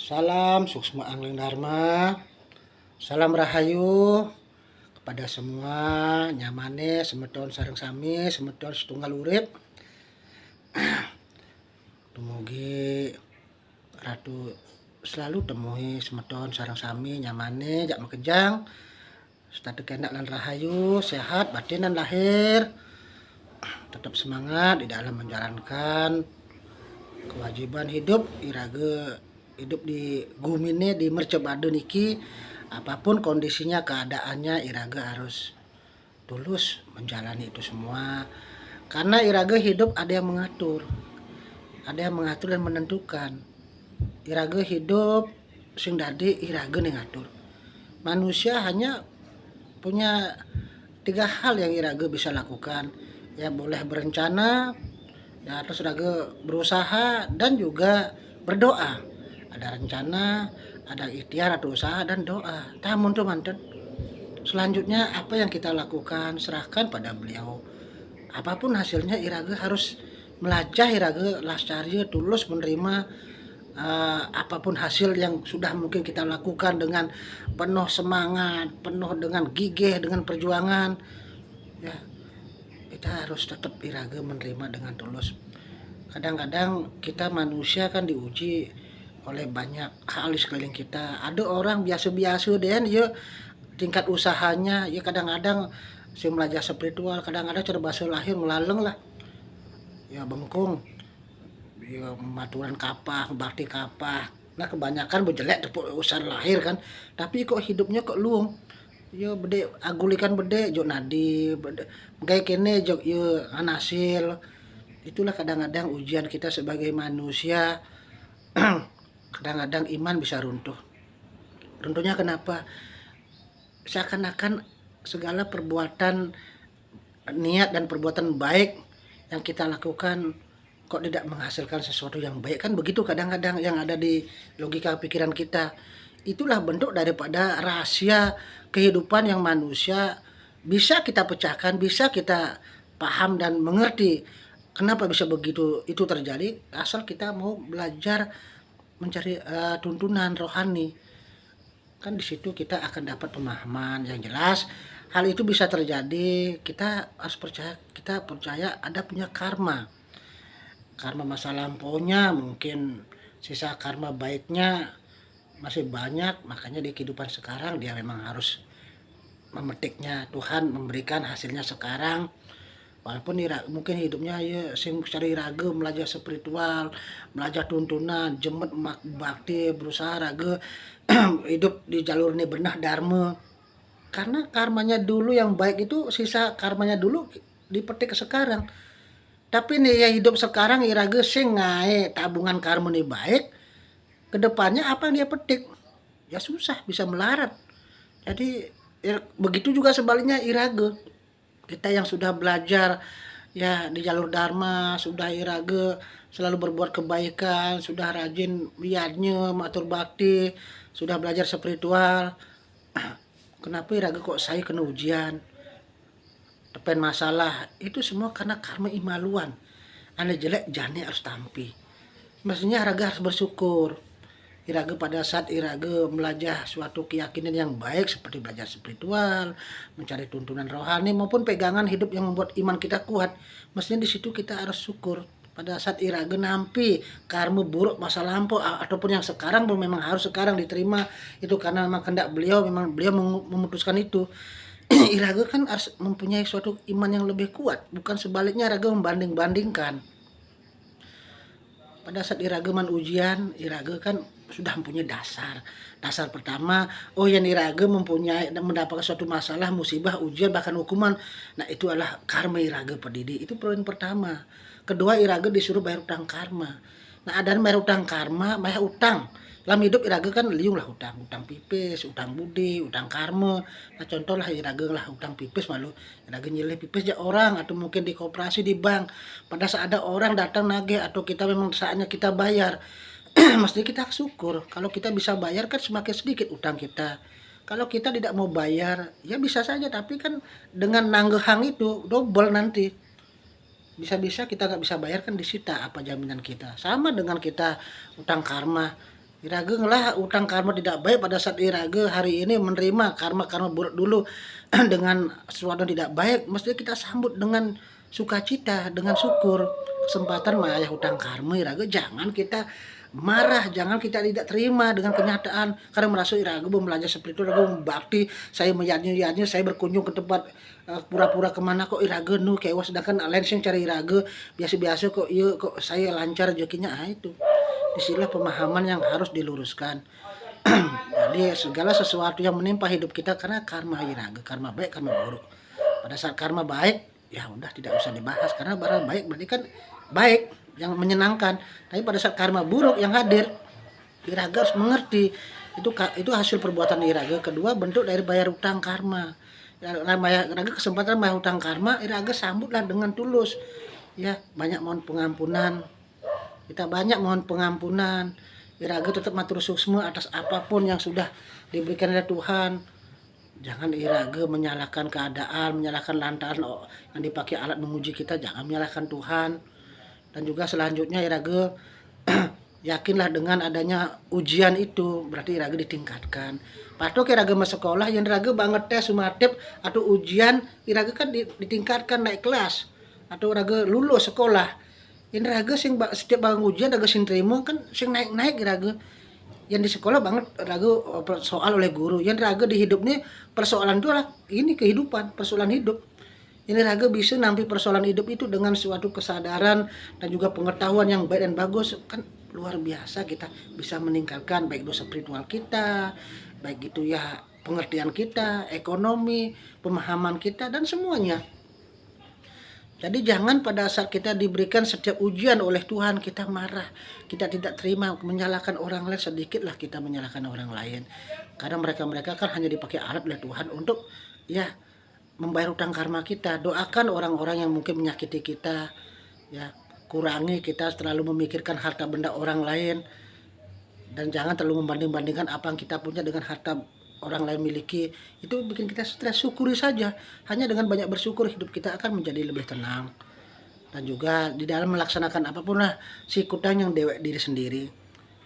Salam suksma angling dharma, salam rahayu kepada semua nyamane semeton sareng sami semeton setunggal urip. Dumugi ratu selalu temui semeton sareng sami nyamane jak makejang statu kenak lan rahayu, sehat batin dan lahir. Tetap semangat di dalam menjalankan kewajiban hidup irage hidup di bumi ini di mercebade niki, apapun kondisinya keadaannya iraga harus tulus menjalani itu semua, karena iraga hidup ada yang mengatur dan menentukan. Iraga hidup sing dadi iraga ning ngatur. Manusia hanya punya 3 hal yang iraga bisa lakukan, ya boleh berencana, ya terus iraga berusaha dan juga berdoa. Ada rencana, ada ikhtiar atau usaha dan doa. Tamun tuh manten. Selanjutnya apa yang kita lakukan serahkan pada beliau. Apapun hasilnya iraga harus melajah iraga lastari tulus menerima apapun hasil yang sudah mungkin kita lakukan dengan penuh semangat, penuh dengan gigih, dengan perjuangan. Ya, kita harus tetap iraga menerima dengan tulus. Kadang-kadang kita manusia kan diuji oleh banyak hal di sekeliling kita. Ada orang biasa-biasa deh ya tingkat usahanya ya kadang-kadang si belajar spiritual, kadang-kadang cara bahasa lahir melaleng lah ya bengkung ya maturan kapah bakti kapah. Nah kebanyakan berjelek tepuk usaha lahir kan, tapi kok hidupnya kok luung ya bede agulikan bede jok nadi bede kayak kene jok ya anasil. Itulah kadang-kadang ujian kita sebagai manusia. Kadang-kadang iman bisa runtuh. Runtuhnya kenapa? Seakan-akan segala perbuatan niat dan perbuatan baik yang kita lakukan kok tidak menghasilkan sesuatu yang baik, kan begitu kadang-kadang yang ada di logika pikiran kita. Itulah bentuk daripada rahasia kehidupan yang manusia bisa kita pecahkan, bisa kita paham dan mengerti kenapa bisa begitu itu terjadi, asal kita mau belajar mencari tuntunan rohani. Kan di situ kita akan dapat pemahaman yang jelas. Hal itu bisa terjadi, kita harus percaya ada punya karma. Karma masa lampaunya mungkin sisa karma baiknya masih banyak, makanya di kehidupan sekarang dia memang harus memetiknya. Tuhan memberikan hasilnya sekarang. Walaupun mungkin hidupnya ya sing cari raga belajar spiritual, belajar tuntunan, jemet bakti, berusaha raga hidup di jalur ini benah dharma. Karena karmanya dulu yang baik itu sisa karmanya dulu dipetik sekarang. Tapi nih ya hidup sekarang iraga sing ngae tabungan karma nih baik, kedepannya apa yang dia petik? Ya susah bisa melarat. Jadi ya, begitu juga sebaliknya iraga. Kita yang sudah belajar ya di jalur dharma, sudah iraga selalu berbuat kebaikan, sudah rajin wiadnya matur bakti, sudah belajar spiritual. Kenapa iraga kok saya kena ujian, tepen masalah? Itu semua karena karma imaluan. Ane jelek jane harus tampi. Maksudnya iraga harus bersyukur. Iraga pada saat iraga belajar suatu keyakinan yang baik seperti belajar spiritual, mencari tuntunan rohani maupun pegangan hidup yang membuat iman kita kuat, mestinya di situ kita harus syukur. Pada saat iraga nampi karma buruk masa lampau ataupun yang sekarang pun memang harus sekarang diterima, itu karena memang kehendak beliau, memang beliau memutuskan itu. Iraga kan harus mempunyai suatu iman yang lebih kuat, bukan sebaliknya iraga membanding-bandingkan. Pada saat iraga ujian, iraga kan sudah mempunyai dasar. Dasar pertama, oh yang iraga mempunyai dan mendapatkan suatu masalah, musibah, ujian, bahkan hukuman. Nah itu adalah karma iraga pendidi. Itu poin pertama. Kedua, iraga disuruh bayar utang karma. Nah ada bayar utang karma, bayar utang. Dalam hidup iraga kan liung lah utang, utang pipis, utang budi, utang karma. Nah contoh lah iraga lah utang pipis malu, iraga nyilih pipis ya orang atau mungkin di koperasi di bank. Pada saat ada orang datang nagih atau kita memang saatnya kita bayar, mesti kita syukur. Kalau kita bisa bayar kan semakin sedikit utang kita. Kalau kita tidak mau bayar ya bisa saja, tapi kan dengan nanggehang itu double nanti. Bisa-bisa kita nggak bisa bayar kan disita apa jaminan kita. Sama dengan kita utang karma. Iraga ngelah utang karma tidak baik pada saat Iraga hari ini menerima karma-karma buruk dulu dengan sesuatu yang tidak baik, mesti kita sambut dengan sukacita, dengan syukur. Kesempatan maya hutang karma Iraga, jangan kita marah, jangan kita tidak terima dengan kenyataan karena merasa Iraga belum belajar seperti itu, Iraga belum bakti, saya meyadnya saya berkunjung ke tempat pura-pura kemana kok Iraga nu kewas, sedangkan lain sing cari Iraga biasa-biasa kok iya kok saya lancar rezekinya. Itu disinilah pemahaman yang harus diluruskan. Jadi segala sesuatu yang menimpa hidup kita karena karma Iraga, karma baik, karma buruk. Pada saat karma baik, ya udah tidak usah dibahas karena barang baik berarti kan baik yang menyenangkan. Tapi pada saat karma buruk yang hadir, Iraga harus mengerti itu hasil perbuatan Iraga. Kedua, bentuk dari bayar utang karma. Iraga kesempatan bayar utang karma, Iraga sambutlah dengan tulus. Ya, banyak mohon pengampunan. Kita banyak mohon pengampunan. Iraga tetap matur suksma atas apapun yang sudah diberikan oleh Tuhan. Jangan Iraga menyalahkan keadaan, menyalahkan lantaran yang dipakai alat menguji kita, jangan menyalahkan Tuhan. Dan juga selanjutnya Iraga yakinlah dengan adanya ujian itu berarti Iraga ditingkatkan. Patok Iraga masuk sekolah yang Iraga banget tes sumatep atau ujian Iraga kan ditingkatkan naik kelas atau Iraga lulus sekolah. Yang Iraga sing setiap bang ujian Iraga sing terima kan sing naik-naik Iraga. Yang di sekolah banget Iraga soal oleh guru. Yang Iraga di hidup nih persoalan itu adalah ini kehidupan, persoalan hidup. Ini Raga bisa nampi persoalan hidup itu dengan suatu kesadaran dan juga pengetahuan yang baik dan bagus, kan luar biasa kita bisa meningkatkan baik dosa spiritual kita, baik itu ya pengertian kita, ekonomi, pemahaman kita dan semuanya. Jadi jangan pada saat kita diberikan setiap ujian oleh Tuhan kita marah, kita tidak terima, menyalahkan orang lain, sedikitlah kita menyalahkan orang lain. Karena mereka kan hanya dipakai alat oleh Tuhan untuk ya membayar utang karma kita. Doakan orang-orang yang mungkin menyakiti kita, ya kurangi kita terlalu memikirkan harta benda orang lain, dan jangan terlalu membanding-bandingkan apa yang kita punya dengan harta orang lain miliki. Itu bikin kita stres. Syukuri saja, hanya dengan banyak bersyukur hidup kita akan menjadi lebih tenang. Dan juga di dalam melaksanakan apapun lah sikutang yang dewek diri sendiri,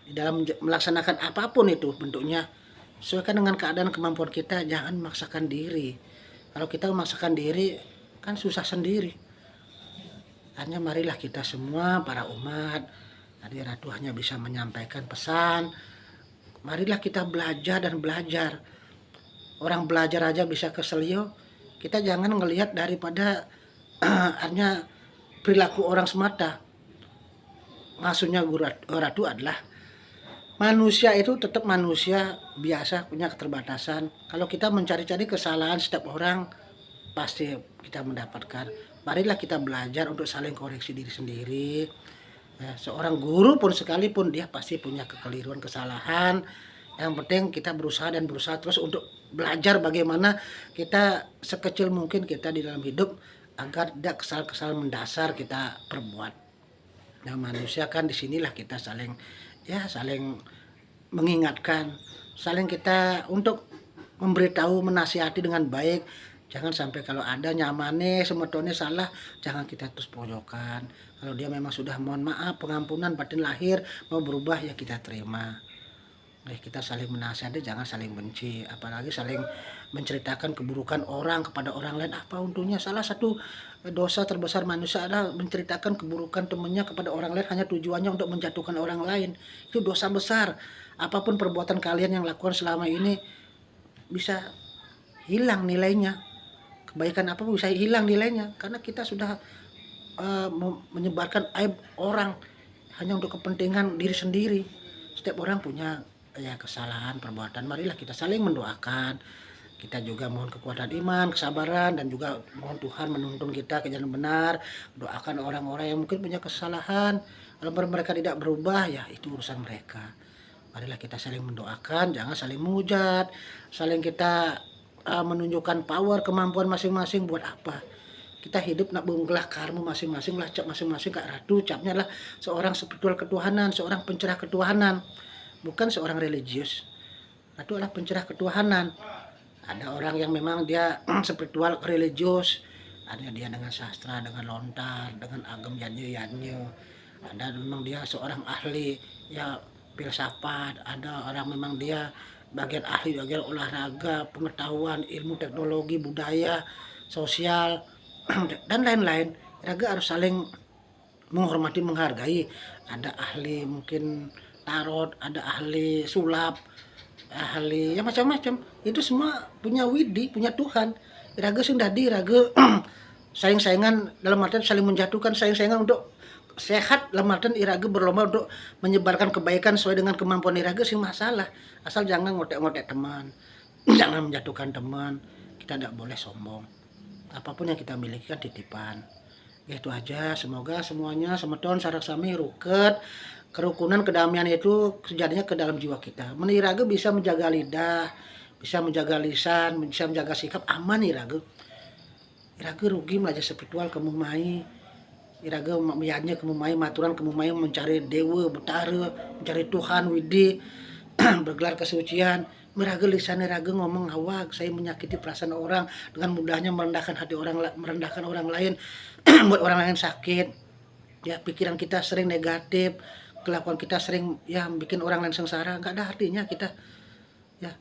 di dalam melaksanakan apapun itu bentuknya sesuaikan dengan keadaan kemampuan kita, jangan memaksakan diri. Kalau kita memaksakan diri kan susah sendiri. Hanya marilah kita semua para umat, tadi Ratu hanya bisa menyampaikan pesan, marilah kita belajar dan belajar. Orang belajar aja bisa keselio, kita jangan ngelihat daripada hanya perilaku orang semata. Maksudnya Ratu adalah manusia itu tetap manusia biasa, punya keterbatasan. Kalau kita mencari-cari kesalahan setiap orang, pasti kita mendapatkan. Marilah kita belajar untuk saling koreksi diri sendiri. Ya, seorang guru pun sekalipun dia pasti punya kekeliruan, kesalahan. Yang penting kita berusaha terus untuk belajar bagaimana kita sekecil mungkin kita di dalam hidup agar tidak kesalahan-kesalahan mendasar kita perbuat. Nah, manusia kan disinilah kita saling mengingatkan, saling kita untuk memberitahu, menasihati dengan baik. Jangan sampai kalau ada nyamane semetone salah, jangan kita terus pojokan. Kalau dia memang sudah mohon maaf, pengampunan batin lahir mau berubah, ya kita terima. Kita saling menasihati, jangan saling benci, apalagi saling menceritakan keburukan orang kepada orang lain. Apa untungnya? Salah satu dosa terbesar manusia adalah menceritakan keburukan temannya kepada orang lain hanya tujuannya untuk menjatuhkan orang lain. Itu dosa besar. Apapun perbuatan kalian yang lakukan selama ini bisa hilang nilainya. Kebaikan apa bisa hilang nilainya karena kita sudah menyebarkan aib orang hanya untuk kepentingan diri sendiri. Setiap orang punya kesalahan perbuatan. Marilah kita saling mendoakan, kita juga mohon kekuatan iman, kesabaran, dan juga mohon Tuhan menuntun kita ke jalan benar. Doakan orang-orang yang mungkin punya kesalahan, kalau mereka tidak berubah, ya itu urusan mereka. Marilah kita saling mendoakan, jangan saling menghujat, saling kita menunjukkan power, kemampuan masing-masing. Buat apa kita hidup nak bungkelah karma masing-masing lah, cap masing-masing. Kak Ratu capnya lah seorang spiritual ketuhanan, seorang pencerah ketuhanan, bukan seorang religius. Ratu adalah pencerah ketuhanan. Ada orang yang memang dia spiritual religius, ada dia dengan sastra, dengan lontar, dengan agam yanyo. Ada memang dia seorang ahli ya filsafat, ada orang memang dia bagian ahli bagian olahraga, pengetahuan, ilmu teknologi, budaya, sosial, dan lain-lain. Raga harus saling menghormati, menghargai. Ada ahli mungkin tarot, ada ahli sulap, ahli ya macam-macam. Itu semua punya widi, punya Tuhan. Raga sing dadi raga saing-saingan dalam artian saling menjatuhkan, saing-saingan untuk sehat dalam artian iraga berlomba untuk menyebarkan kebaikan sesuai dengan kemampuan iraga sih masalah. Asal jangan ngotek-ngotek teman, jangan menjatuhkan teman. Kita tidak boleh sombong. Apapun yang kita miliki kan titipan. Ya itu aja, semoga semuanya semeton saraksami ruket, kerukunan, kedamaian itu sejatinya ke dalam jiwa kita. Meniraga bisa menjaga lidah, bisa menjaga lisan, bisa menjaga sikap aman iraga. Iraga rugi belajar spiritual kamu mai. Iraga miyanya kamu mai maturan kamu mai mencari dewa betara, mencari Tuhan widi bergelar kesucian. Meraga lisan raga ngomong awak, saya menyakiti perasaan orang dengan mudahnya merendahkan hati orang, merendahkan orang lain, buat orang lain sakit. Ya pikiran kita sering negatif, kelakuan kita sering ya bikin orang lain sengsara, nggak ada artinya kita. Ya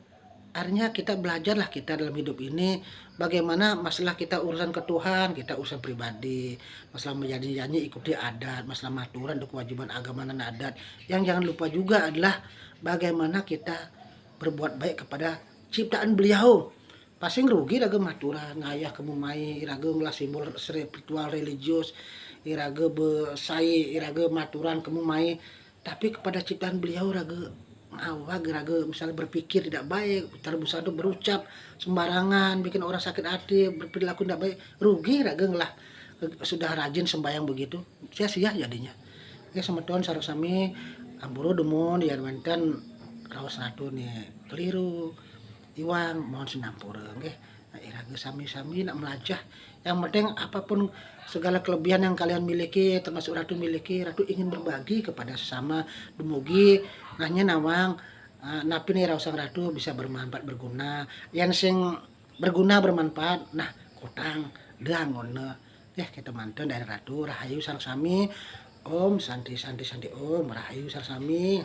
artinya kita belajarlah kita dalam hidup ini bagaimana masalah kita urusan ke Tuhan, kita urusan pribadi, masalah menjanji-janji ikuti adat, masalah maturan untuk kewajiban agama dan adat. Yang jangan lupa juga adalah bagaimana kita berbuat baik kepada ciptaan beliau. Pasti rugi raga maturan, ngayah kamu mai, iraga ngelah simbol spiritual religius, iraga besai, iraga maturan kamu mai, tapi kepada ciptaan beliau raga awak raga misalnya berpikir tidak baik, terbusa itu berucap sembarangan, bikin orang sakit hati, berperilaku tidak baik, rugi raga ngelah sudah rajin sembahyang begitu, sia-sia jadinya. Oke, semeton sarasami amburu demun ya wenten raos ratu nih keliru iwang mohon sinampura nggih. Nah, iraga sami-sami nak melajah. Yang penting apapun segala kelebihan yang kalian miliki termasuk ratu miliki, ratu ingin berbagi kepada sesama dumugi nanya nawang napi nih raosang ratu bisa bermanfaat berguna. Yang sing berguna bermanfaat nah kutang dangonne. Kita manten dari ratu rahayu sareng sami. Om santi santi santi om rahayu sareng sami.